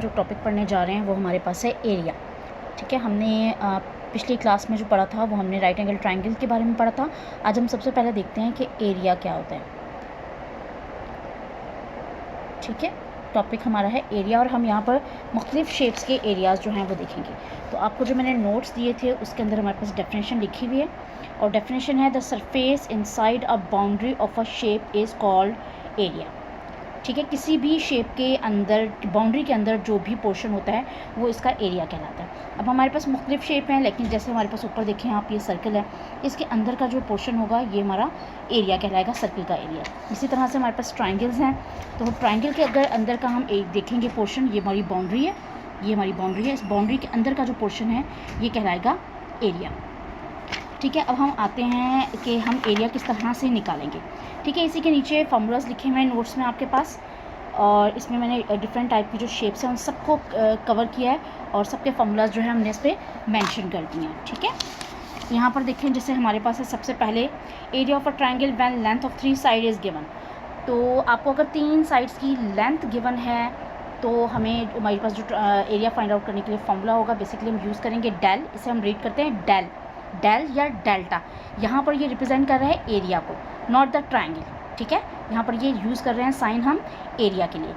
जो टॉपिक पढ़ने जा रहे हैं वो हमारे पास है एरिया। ठीक है, हमने पिछली क्लास में जो पढ़ा था वो हमने राइट एंगल ट्रायंगल के बारे में पढ़ा था। आज हम सबसे पहले देखते हैं कि एरिया क्या होता है। ठीक है, टॉपिक हमारा है एरिया और हम यहाँ पर मुख्तलिफ शेप्स के एरियाज़ जो हैं वो देखेंगे। तो आपको जो मैंने नोट्स दिए थे उसके अंदर हमारे पास डेफिनेशन लिखी हुई है और डेफिनेशन है the surface inside a boundary of a shape is called area. ठीक है, किसी भी शेप के अंदर, बाउंड्री के अंदर जो भी पोर्शन होता है वो इसका एरिया कहलाता है। अब हमारे पास मुख्तलिफ शेप हैं, लेकिन जैसे हमारे पास ऊपर देखें आप, ये सर्कल है, इसके अंदर का जो पोर्शन होगा ये हमारा एरिया कहलाएगा, सर्कल का एरिया। इसी तरह से हमारे पास ट्राइंगल्स हैं, तो ट्राइंगल के अगर अंदर का हम एक देखेंगे पोर्शन, ये हमारी बाउंड्री है, ये हमारी बाउंड्री है, इस बाउंड्री के अंदर का जो पोर्शन है ये कहलाएगा एरिया। ठीक है, अब हम आते हैं कि हम एरिया किस तरह से निकालेंगे। ठीक है, इसी के नीचे फार्मूलाज लिखे हुए हैं नोट्स में आपके पास, और इसमें मैंने डिफरेंट टाइप की जो शेप्स हैं उन सबको कवर किया है और सबके फार्मूलाज जो है हमने इस पर मेंशन कर दिए हैं। ठीक है, यहाँ पर देखें, जैसे हमारे पास है सबसे पहले area of a triangle when length of 3 side is given. तो आपको अगर 3 साइड्स की लेंथ गिवन है तो हमें हमारे पास जो एरिया फाइंड आउट करने के लिए फार्मूला होगा, बेसिकली हम यूज़ करेंगे डेल। इसे हम रीड करते हैं डेल, डेल या डेल्टा। यहाँ पर ये रिप्रेजेंट कर रहा है एरिया को, नॉट द ट्रायंगल। ठीक है, यहाँ पर ये यूज़ कर रहे हैं साइन हम एरिया के लिए।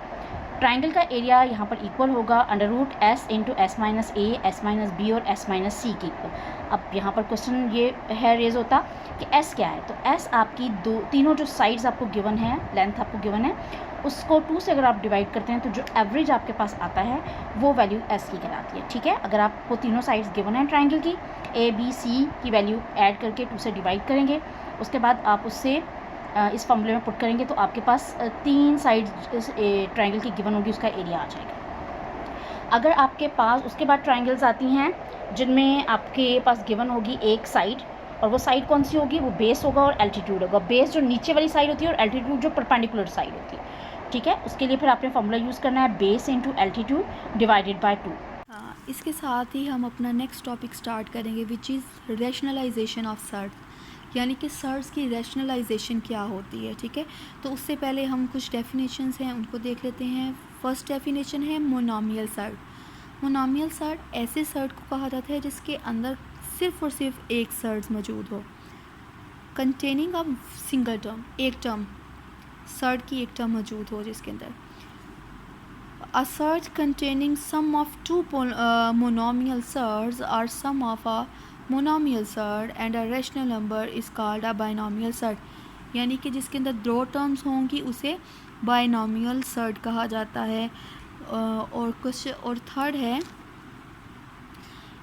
ट्रायंगल का एरिया यहाँ पर इक्वल होगा √s इंटू s माइनस ए, s माइनस बी और s माइनस सी के इक्वल। अब यहाँ पर क्वेश्चन ये है रेज होता कि s क्या है, तो s आपकी तीनों जो साइड्स आपको गिवन है, लेंथ आपको गिवन है, उसको 2 से अगर आप डिवाइड करते हैं तो जो एवरेज आपके पास आता है वो वैल्यू s की कहलाती है। ठीक है, अगर आपको तीनों साइड्स गिवन है ट्रायंगल की, a b c की वैल्यू ऐड करके 2 से डिवाइड करेंगे, उसके बाद आप उससे इस फॉर्मूले में पुट करेंगे तो आपके पास 3 साइड ट्रायंगल की गिवन होगी, उसका एरिया आ जाएगा। अगर आपके पास उसके बाद ट्रायंगल्स आती हैं जिनमें आपके पास गिवन होगी एक साइड, और वो साइड कौन सी होगी, वो बेस होगा और एल्टीट्यूड होगा। बेस जो नीचे वाली साइड होती है और एल्टीट्यूड जो परपेंडिकुलर साइड होती है। ठीक है, उसके लिए फिर आपने फॉर्मूला यूज़ करना है base into altitude divided by 2। हाँ, इसके साथ ही हम अपना नेक्स्ट टॉपिक स्टार्ट करेंगे which is rationalisation of surd, यानी कि सर्ट्स की रैशनलाइजेशन क्या होती है। ठीक है, तो उससे पहले हम कुछ डेफिनेशंस हैं उनको देख लेते हैं। फर्स्ट डेफिनेशन है मोनोमियल सर्ट। मोनोमियल सर्ट ऐसे सर्ट को कहा जाता है जिसके अंदर सिर्फ और सिर्फ एक सर्ट मौजूद हो, कंटेनिंग अ सिंगल टर्म, एक टर्म, सर्ट की एक टर्म मौजूद हो जिसके अंदर। A search containing sum of two monomial surds or sum of a monomial surd and a rational number is called a binomial surd, यानी कि जिसके अंदर दो टर्म्स होंगी उसे बाइनोमियल सर्ड कहा जाता है। और थर्ड है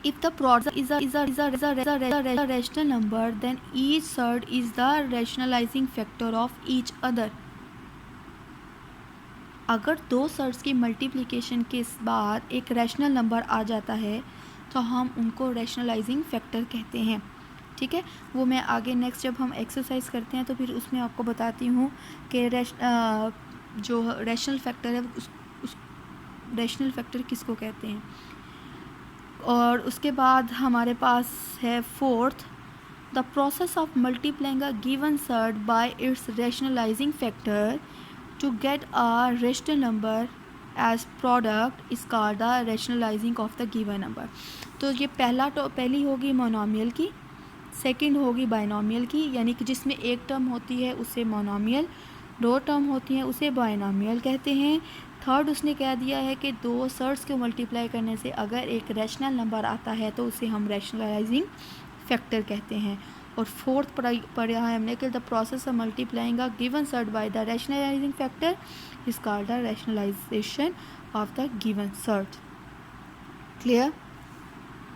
if the product is a rational number then each surd is the rationalizing factor of each other। अगर दो सर्ट्स की मल्टीप्लिकेशन के बाद एक रैशनल नंबर आ जाता है तो हम उनको रैशनलाइजिंग फैक्टर कहते हैं। ठीक है, वो मैं आगे नेक्स्ट जब हम एक्सरसाइज करते हैं तो फिर उसमें आपको बताती हूँ कि जो रैशनल फैक्टर है उस रैशनल फैक्टर किसको कहते हैं। और उसके बाद हमारे पास है fourth, the process of multiplying a given surd by its rationalising factor to get a rational number as product is called the rationalizing of the given number। तो ये पहली होगी मोनोमियल की, सेकंड होगी बाइनोमियल की, यानी कि जिसमें एक टर्म होती है उसे मोनोमियल, दो टर्म होती हैं उसे बाइनोमियल कहते हैं। थर्ड उसने कह दिया है कि दो सर्ट्स को मल्टीप्लाई करने से अगर एक रैशनल नंबर आता है तो उसे हम रैशनलाइजिंग फैक्टर कहते हैं। और फोर्थ पढ़ा है हमने कि the process of multiplying a given surd by the rationalising factor is called the rationalisation of the given surd. Clear.